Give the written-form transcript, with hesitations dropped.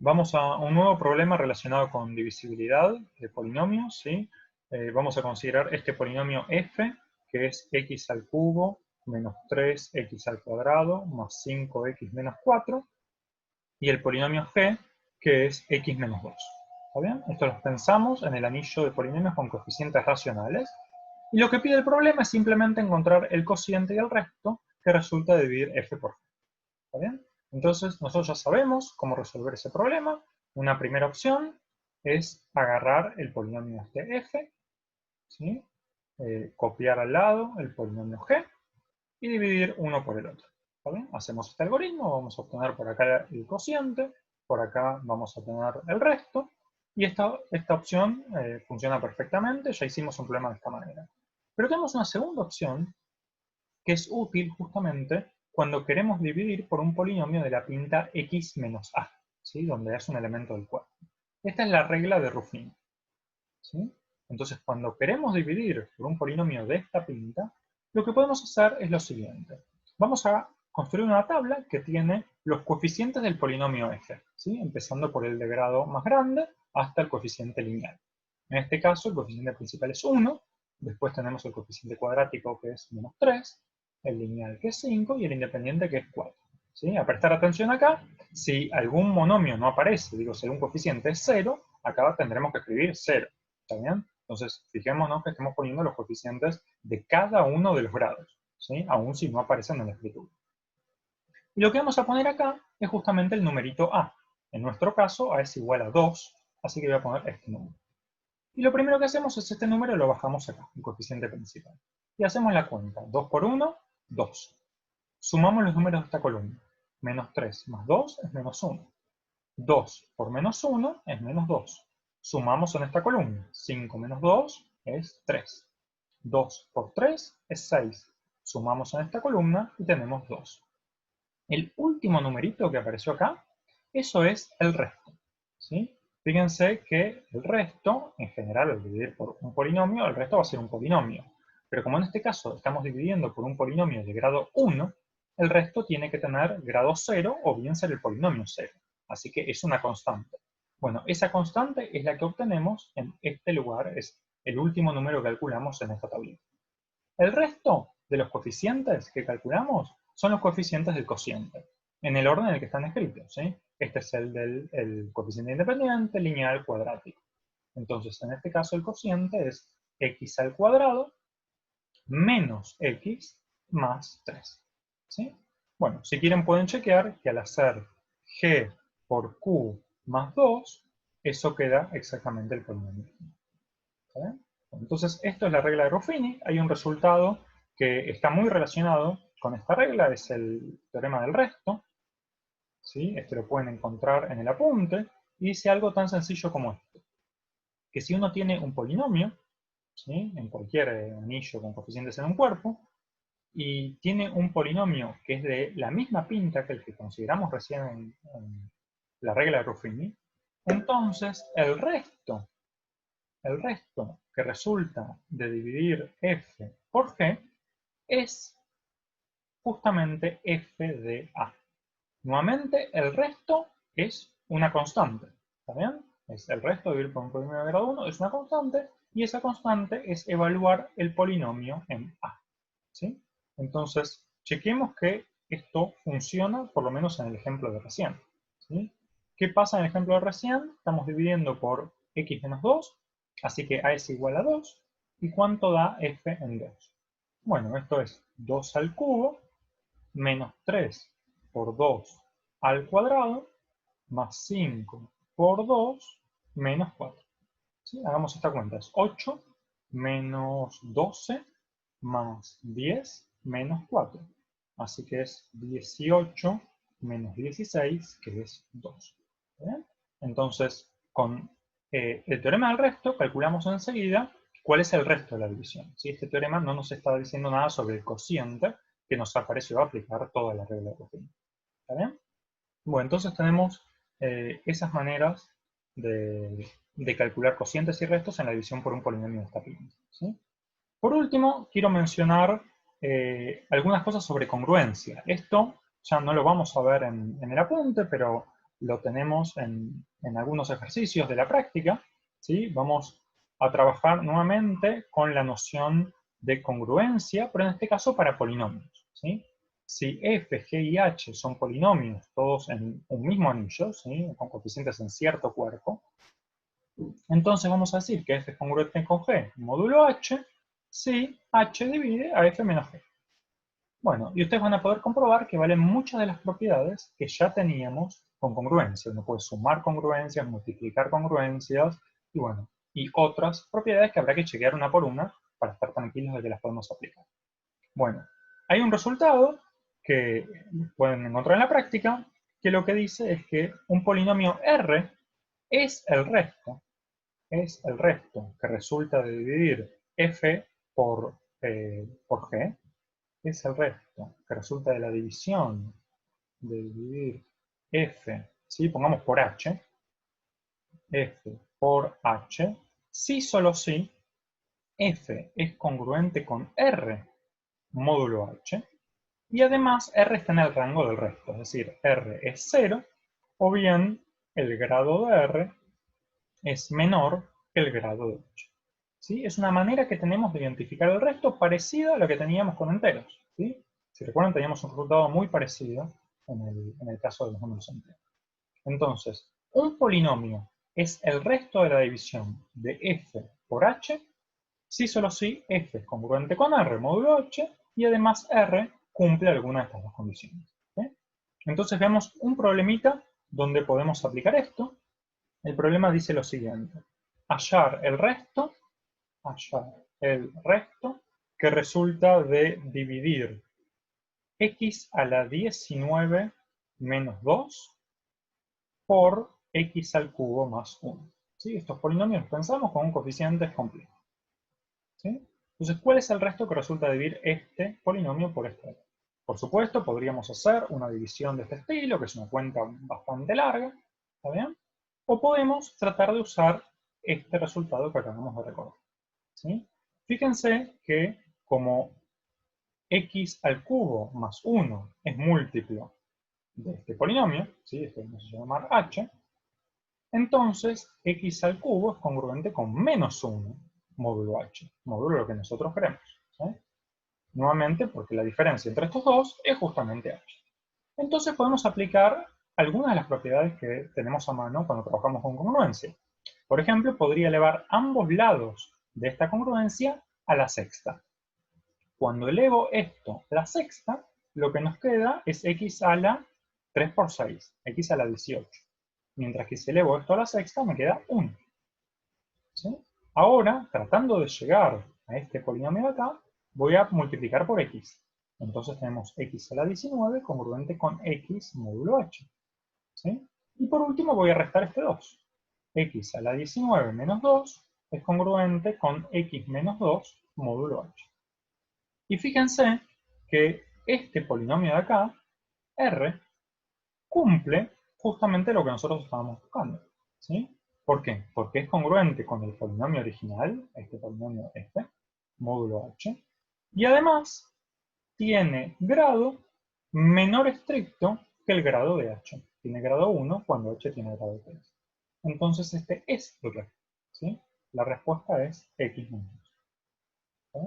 Vamos a un nuevo problema relacionado con divisibilidad de polinomios, ¿sí? Vamos a considerar este polinomio f, que es x al cubo menos 3x al cuadrado más 5x menos 4, y el polinomio g, que es x menos 2. ¿Está bien? Esto lo pensamos en el anillo de polinomios con coeficientes racionales. Y lo que pide el problema es simplemente encontrar el cociente y el resto que resulta de dividir f por g. ¿Está bien? Entonces, nosotros ya sabemos cómo resolver ese problema. Una primera opción es agarrar el polinomio este f, ¿sí? Copiar al lado el polinomio g y dividir uno por el otro. ¿Está bien? Hacemos este algoritmo, vamos a obtener por acá el cociente, por acá vamos a obtener el resto, y esta opción funciona perfectamente, ya hicimos un problema de esta manera. Pero tenemos una segunda opción que es útil justamente cuando queremos dividir por un polinomio de la pinta x menos a, ¿sí? Donde es un elemento del cuadro. Esta es la regla de Ruffini, ¿sí? Entonces, cuando queremos dividir por un polinomio de esta pinta, lo que podemos hacer es lo siguiente. Vamos a construir una tabla que tiene los coeficientes del polinomio f, ¿sí? Empezando por el de grado más grande hasta el coeficiente lineal. En este caso, el coeficiente principal es 1, después tenemos el coeficiente cuadrático que es menos 3, el lineal que es 5 y el independiente que es 4. ¿Sí? A prestar atención acá, si algún monomio no aparece, digo, si algún coeficiente es 0, acá tendremos que escribir 0. ¿Está bien? Entonces, fijémonos que estemos poniendo los coeficientes de cada uno de los grados, ¿sí? Aún si no aparecen en la escritura. Y lo que vamos a poner acá es justamente el numerito a. En nuestro caso, a es igual a 2, así que voy a poner este número. Y lo primero que hacemos es este número lo bajamos acá, el coeficiente principal. Y hacemos la cuenta. 2 por 1, 2. Sumamos los números de esta columna. Menos 3 más 2 es menos 1. 2 por menos 1 es menos 2. Sumamos en esta columna. 5 menos 2 es 3. 2 por 3 es 6. Sumamos en esta columna y tenemos 2. El último numerito que apareció acá, eso es el resto, ¿sí? Fíjense que el resto, en general, al dividir por un polinomio, el resto va a ser un polinomio. Pero como en este caso estamos dividiendo por un polinomio de grado 1, el resto tiene que tener grado 0 o bien ser el polinomio 0. Así que es una constante. Bueno, esa constante es la que obtenemos en este lugar, es el último número que calculamos en esta tablita. El resto de los coeficientes que calculamos son los coeficientes del cociente, en el orden en el que están escritos, ¿sí? Este es el del coeficiente independiente, lineal, cuadrático. Entonces, en este caso, el cociente es x al cuadrado menos x más 3. ¿Sí? Bueno, si quieren pueden chequear que al hacer g por q más 2, eso queda exactamente el polinomio. ¿Está bien? Entonces, esto es la regla de Ruffini. Hay un resultado que está muy relacionado con esta regla, es el teorema del resto. ¿Sí? Este lo pueden encontrar en el apunte. Y dice algo tan sencillo como esto. Que si uno tiene un polinomio, ¿sí? En cualquier anillo con coeficientes en un cuerpo, y tiene un polinomio que es de la misma pinta que el que consideramos recién en la regla de Ruffini, entonces el resto que resulta de dividir f por g es justamente f de a. Nuevamente, el resto es una constante. ¿Está bien? Es el resto dividido por un polinomio de grado 1 es una constante y esa constante es evaluar el polinomio en a. ¿Sí? Entonces, chequemos que esto funciona por lo menos en el ejemplo de recién. ¿Sí? ¿Qué pasa en el ejemplo de recién? Estamos dividiendo por x menos 2, así que a es igual a 2. ¿Y cuánto da f en 2? Bueno, esto es 2 al cubo menos 3 por 2 al cuadrado más 5 por 2 menos 4. ¿Sí? Hagamos esta cuenta. Es 8 menos 12 más 10 menos 4. Así que es 18 menos 16, que es 2. ¿Bien? Entonces, con el teorema del resto, calculamos enseguida cuál es el resto de la división. ¿Sí? Este teorema no nos está diciendo nada sobre el cociente que nos apareció aplicar toda la regla de Ruffini. ¿Está bien? Bueno, entonces tenemos esas maneras de calcular cocientes y restos en la división por un polinomio de esta pinta, ¿sí? Por último, quiero mencionar algunas cosas sobre congruencia. Esto ya no lo vamos a ver en el apunte, pero lo tenemos en algunos ejercicios de la práctica, ¿sí? Vamos a trabajar nuevamente con la noción de congruencia, pero en este caso para polinomios, ¿sí? Si f, g y h son polinomios, todos en un mismo anillo, ¿sí? Con coeficientes en cierto cuerpo, entonces vamos a decir que f es congruente con g módulo h si h divide a f menos g. Bueno, y ustedes van a poder comprobar que valen muchas de las propiedades que ya teníamos con congruencia. Uno puede sumar congruencias, multiplicar congruencias, y bueno, y otras propiedades que habrá que chequear una por una para estar tranquilos de que las podemos aplicar. Bueno, hay un resultado que pueden encontrar en la práctica, que lo que dice es que un polinomio R es el resto que resulta de dividir f por g, es el resto que resulta de la división de dividir f, ¿sí? Pongamos por h, f por h, si solo si f es congruente con r módulo h, y además r está en el rango del resto, es decir, r es 0, o bien el grado de r es menor que el grado de h. ¿Sí? Es una manera que tenemos de identificar el resto parecida a lo que teníamos con enteros. ¿Sí? Si recuerdan, teníamos un resultado muy parecido en el caso de los números enteros. Entonces, un polinomio es el resto de la división de f por h si solo si f es congruente con r módulo h y además r cumple alguna de estas dos condiciones. ¿Sí? Entonces veamos un problemita donde podemos aplicar esto. El problema dice lo siguiente: hallar el resto que resulta de dividir x a la 19 menos 2 por x al cubo más 1. ¿Sí? Estos polinomios los pensamos con un coeficiente complejo. ¿Sí? Entonces, ¿cuál es el resto que resulta de dividir este polinomio por este otro? Por supuesto, podríamos hacer una división de este estilo, que es una cuenta bastante larga, ¿está bien? O podemos tratar de usar este resultado que acabamos de recordar. ¿Sí? Fíjense que como x al cubo más 1 es múltiplo de este polinomio, ¿sí? Este vamos a llamar h, entonces x al cubo es congruente con menos 1 módulo h, módulo lo que nosotros queremos. ¿Sí? Nuevamente, porque la diferencia entre estos dos es justamente h. Entonces podemos aplicar algunas de las propiedades que tenemos a mano cuando trabajamos con congruencia. Por ejemplo, podría elevar ambos lados de esta congruencia a la sexta. Cuando elevo esto a la sexta, lo que nos queda es x a la 3 por 6, x a la 18. Mientras que si elevo esto a la sexta, me queda 1. ¿Sí? Ahora, tratando de llegar a este polinomio de acá, voy a multiplicar por x. Entonces tenemos x a la 19 congruente con x módulo h. ¿Sí? Y por último voy a restar este 2. X a la 19 menos 2 es congruente con x menos 2 módulo h. Y fíjense que este polinomio de acá, R, cumple justamente lo que nosotros estábamos buscando. ¿Sí? ¿Por qué? Porque es congruente con el polinomio original, este polinomio este, módulo h, y además tiene grado menor estricto que el grado de h. Tiene grado 1 cuando h tiene grado 3. Entonces este es el resto. ¿Sí? La respuesta es x menos. ¿Sí?